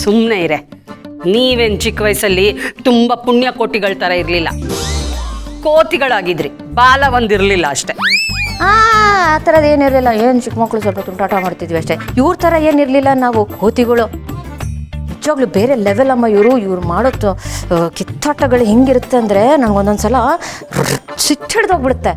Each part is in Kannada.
ಸುಮ್ಮನೆ ಇರೆ. ನೀವೇನು ಚಿಕ್ಕ ವಯಸ್ಸಲ್ಲಿ ತುಂಬ ಪುಣ್ಯಕೋಟಿಗಳ ಥರ ಇರಲಿಲ್ಲ, ಕೋತಿಗಳಾಗಿದ್ರಿ. ಬಾಲ ಒಂದಿರಲಿಲ್ಲ ಅಷ್ಟೆ. ಆ ಥರದ್ದು ಏನಿರಲಿಲ್ಲ. ಏನು ಚಿಕ್ಕ ಮಕ್ಕಳು ಸ್ವಲ್ಪ ತುಂಟಾಟ ಮಾಡ್ತಿದ್ವಿ ಅಷ್ಟೇ. ಇವ್ರ ಥರ ಏನಿರಲಿಲ್ಲ, ನಾವು ಕೋತಿಗಳು. ನಿಜವಾಗ್ಲೂ ಬೇರೆ ಲೆವೆಲ್ ಅಮ್ಮ ಇವ್ರು ಮಾಡೋ ಕಿತ್ತಾಟಗಳು ಹೆಂಗಿರುತ್ತೆ ಅಂದರೆ ನನಗೊಂದೊಂದು ಸಲ ಸಿಟ್ಟಿಡ್ದೋಗ್ಬಿಡುತ್ತೆ.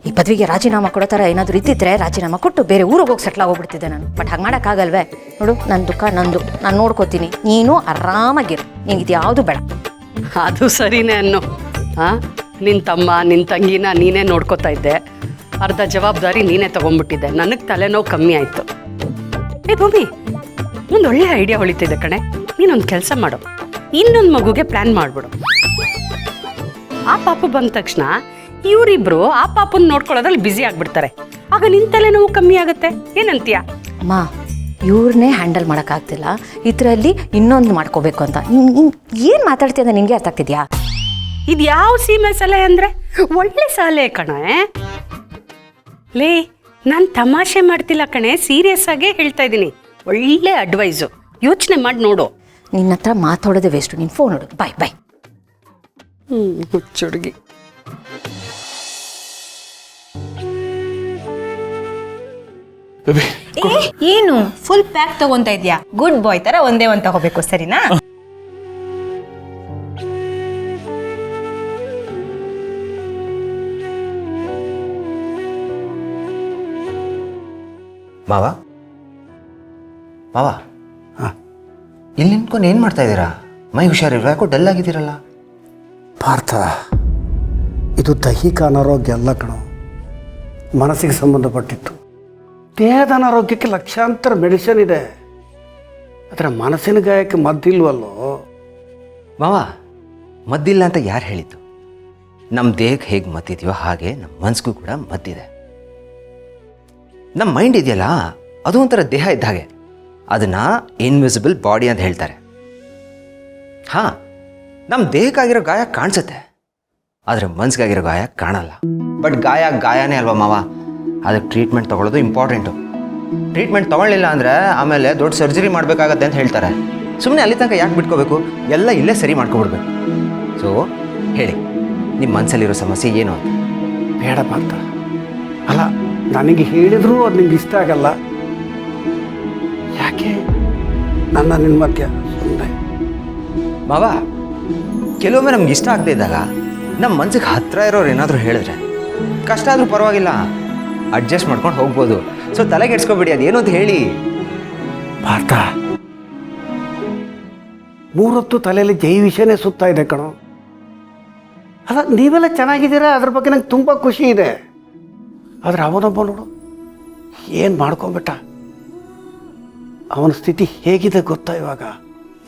ಈ ಪದವಿಗೆ ರಾಜೀನಾಮೆ ಕೊಡೋ ಥರ ಏನಾದರೂ ಇದ್ದಿದ್ರೆ ರಾಜೀನಾಮೆ ಕೊಟ್ಟು ಬೇರೆ ಊರಿಗೆ ಹೋಗಿ ಸೆಟ್ಲ್ ಆಗೋಗ್ಬಿಡ್ತಿದ್ದೆ ನಾನು. ಬಟ್ ಹಾಗೆ ಮಾಡೋಕ್ಕಾಗಲ್ವೇ? ನೋಡು, ನನ್ನ ದುಃಖ ನಂದು, ನಾನು ನೋಡ್ಕೋತೀನಿ. ನೀನು ಆರಾಮಾಗಿರು, ನಿನಗಿದು ಯಾವುದು ಬೇಡ. ಅದು ಸರಿನೇ ಅನ್ನು. ಹಾಂ, ನಿನ್ನ ತಮ್ಮ ನಿನ್ನ ತಂಗಿನ ನೀನೇ ನೋಡ್ಕೋತಾ ಇದ್ದೆ, ಅರ್ಧ ಜವಾಬ್ದಾರಿ ನೀನೇ ತೊಗೊಂಡ್ಬಿಟ್ಟಿದ್ದೆ. ನನಗೆ ತಲೆನೋವು ಕಮ್ಮಿ ಆಯಿತು. ಏ ಭೂಮಿ, ಒಂದು ಒಳ್ಳೆ ಐಡಿಯಾ ಹೊಳಿತಿದ್ದೆ ಕಣೆ. ನೀನೊಂದು ಕೆಲಸ ಮಾಡು, ಇನ್ನೊಂದು ಮಗುಗೆ ಪ್ಲ್ಯಾನ್ ಮಾಡಿಬಿಡು. ಆ ಪಾಪು ಬಂದ ತಕ್ಷಣ ಇವರಿಬ್ರು ಆ ಪಾಪನ ನೋಡ್ಕೊಳ್ಳೋದ್ರಲ್ಲಿ ಬ್ಯುಸಿ ಆಗಿಬಿಡ್ತಾರೆ. ಆಗ ನಿನ್ನ ತಲೆನೋವು ಕಮ್ಮಿ ಆಗುತ್ತೆ. ಏನಂತೀಯ? ಅಮ್ಮ, ಇವ್ರನ್ನೇ ಹ್ಯಾಂಡಲ್ ಮಾಡೋಕ್ಕಾಗ್ತಿಲ್ಲ, ಇದರಲ್ಲಿ ಇನ್ನೊಂದು ಮಾಡ್ಕೋಬೇಕು ಅಂತ. ಏನು ಮಾತಾಡ್ತೀಯ ಅಂತ ನಿನಗೆ ಅರ್ಥ ಆಗ್ತಿದ್ಯಾ? ಇದು ಯಾವ ಸೀಮೆ ಸಲಹೆ ಅಂದರೆ ಒಳ್ಳೆ ಸಲಹೆ ಕಣೆ. ಲೇ, ನಾನು ತಮಾಷೆ ಮಾಡ್ತಿಲ್ಲ ಕಣೆ, ಸೀರಿಯಸ್ ಆಗೇ ಹೇಳ್ತಾ ಇದ್ದೀನಿ. ಒಳ್ಳೆ ಅಡ್ವೈಸು, ಯೋಚನೆ ಮಾಡಿ ನೋಡು. ನಿನ್ನ ಹತ್ರ ಮಾತಾಡೋದೇ ವೇಸ್ಟು. ನೀನು ಫೋನ್ ನೋಡು. ಬಾಯ್ ಬಾಯ್. ಹುಚ್ಚುಡುಗಿ. ಏನು ಫುಲ್ ಪ್ಯಾಕ್ ತಗೊಂತ ಇದ್ಯಾ? ಗುಡ್ ಬಾಯ್ ತರ ಒಂದೇ ಒಂದು ತಗೋಬೇಕು, ಸರಿನಾ? ಮಾವ ಮಾವ, ಇಲ್ಲಿ ನಿಂತ್ಕೊಂಡು ಏನು ಮಾಡ್ತಾ ಇದ್ದೀರಾ? ಮೈ ಹುಷಾರಿಲ್ವಾ? ಯಾಕೋ ಡಲ್ ಆಗಿದ್ದೀರಲ್ಲ? ಪಾರ್ಥ, ಇದು ದೈಹಿಕ ಅನಾರೋಗ್ಯ ಅಲ್ಲ ಕಣೋ, ಮನಸ್ಸಿಗೆ ಸಂಬಂಧಪಟ್ಟಿತ್ತು. ದೇಹದ ಅನಾರೋಗ್ಯಕ್ಕೆ ಲಕ್ಷಾಂತರ ಮೆಡಿಸಿನ್ ಇದೆ, ಆದರೆ ಮನಸ್ಸಿನ ಗಾಯಕ್ಕೆ ಮದ್ದಿಲ್ವಲ್ಲೋ ಮಾವ. ಮದ್ದಿಲ್ಲ ಅಂತ ಯಾರು ಹೇಳಿದ್ದು? ನಮ್ಮ ದೇಹಕ್ಕೆ ಹೇಗೆ ಮದ್ದಿದೆಯೋ ಹಾಗೆ ನಮ್ಮ ಮನಸ್ಸಿಗೂ ಕೂಡ ಮದ್ದಿದೆ. ನಮ್ಮ ಮೈಂಡ್ ಇದೆಯಲ್ಲ, ಅದು ಒಂಥರ ದೇಹ ಇದ್ದ ಹಾಗೆ. ಅದನ್ನು ಇನ್ವಿಸಿಬಲ್ ಬಾಡಿ ಅಂತ ಹೇಳ್ತಾರೆ. ಹಾಂ, ನಮ್ಮ ದೇಹಕ್ಕಾಗಿರೋ ಗಾಯ ಕಾಣಿಸುತ್ತೆ, ಆದರೆ ಮನ್ಸಿಗಾಗಿರೋ ಗಾಯ ಕಾಣಲ್ಲ. ಬಟ್ ಗಾಯನೇ ಅಲ್ವಾ ಮಾವ. ಅದಕ್ಕೆ ಟ್ರೀಟ್ಮೆಂಟ್ ತೊಗೊಳ್ಳೋದು ಇಂಪಾರ್ಟೆಂಟು. ಟ್ರೀಟ್ಮೆಂಟ್ ತೊಗೊಳ್ಳಿಲ್ಲ ಅಂದರೆ ಆಮೇಲೆ ದೊಡ್ಡ ಸರ್ಜರಿ ಮಾಡಬೇಕಾಗತ್ತೆ ಅಂತ ಹೇಳ್ತಾರೆ. ಸುಮ್ಮನೆ ಅಲ್ಲಿ ತನಕ ಯಾಕೆ ಬಿಟ್ಕೋಬೇಕು? ಎಲ್ಲ ಇಲ್ಲೇ ಸರಿ ಮಾಡ್ಕೊಬಿಡ್ಬೇಕು. ಸೊ ಹೇಳಿ, ನಿಮ್ಮ ಮನಸ್ಸಲ್ಲಿರೋ ಸಮಸ್ಯೆ ಏನು ಅಂತ? ಬೇಡ ಪಾರ್ಥ. ಅಲ್ಲ, ನನಗೆ ಹೇಳಿದರೂ ಅದು ನಿಂಗೆ ಇಷ್ಟ ಆಗಲ್ಲ. ಯಾಕೆ ನಿನ್ನ ಮಧ್ಯ ಸುಮ್ಮನೆ? ಮಾವ, ಕೆಲವೊಮ್ಮೆ ನಮ್ಗೆ ಇಷ್ಟ ಆಗದೆ ಇದ್ದಾಗ ನಮ್ಮ ಮನ್ಸಿಗೆ ಹತ್ತಿರ ಇರೋರು ಏನಾದರೂ ಹೇಳಿದ್ರೆ ಕಷ್ಟ ಆದರೂ ಪರವಾಗಿಲ್ಲ, ಅಡ್ಜಸ್ಟ್ ಮಾಡ್ಕೊಂಡು ಹೋಗ್ಬೋದು. ಸೊ ತಲೆಗೆಡ್ಸ್ಕೊಬೇಡಿ, ಅದೇನು ಅಂತ ಹೇಳಿ. ಪಾರ್ಥ, 3 ಹೊತ್ತು ತಲೆಯಲ್ಲಿ ಜೈ ವಿಷಯನೇ ಸುತ್ತಾ ಇದೆ ಕಣೋ. ಅಲ್ಲ, ನೀವೆಲ್ಲ ಚೆನ್ನಾಗಿದ್ದೀರಾ, ಅದ್ರ ಬಗ್ಗೆ ನಂಗೆ ತುಂಬ ಖುಷಿ ಇದೆ. ಆದರೆ ಅವನೊಬ್ಬ ನೋಡು, ಏನು ಮಾಡ್ಕೊಂಬಿಟ್ಟ. ಅವನ ಸ್ಥಿತಿ ಹೇಗಿದೆ ಗೊತ್ತಾ ಇವಾಗ?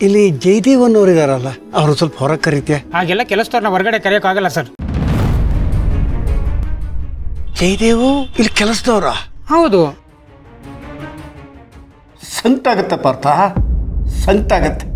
ಇಲ್ಲಿ ಜಯದೇವ್ ಅನ್ನೋರು ಇದಾರಲ್ಲ, ಅವರು ಸ್ವಲ್ಪ ಹೊರಗೆ ಕರೀತೀಯ? ಹಾಗೆಲ್ಲ ಕೆಲಸದವ್ರನ್ನ ಹೊರಗಡೆ ಕರೆಯೋಕ್ಕಾಗಲ್ಲ ಸರ್. ಜಯದೇವು ಇಲ್ಲಿ ಕೆಲಸದವ್ರ? ಹೌದು. ಸಂಕಟ ಆಗತ್ತೆ ಪಾರ್ಥ, ಸಂಕಟ ಆಗತ್ತೆ.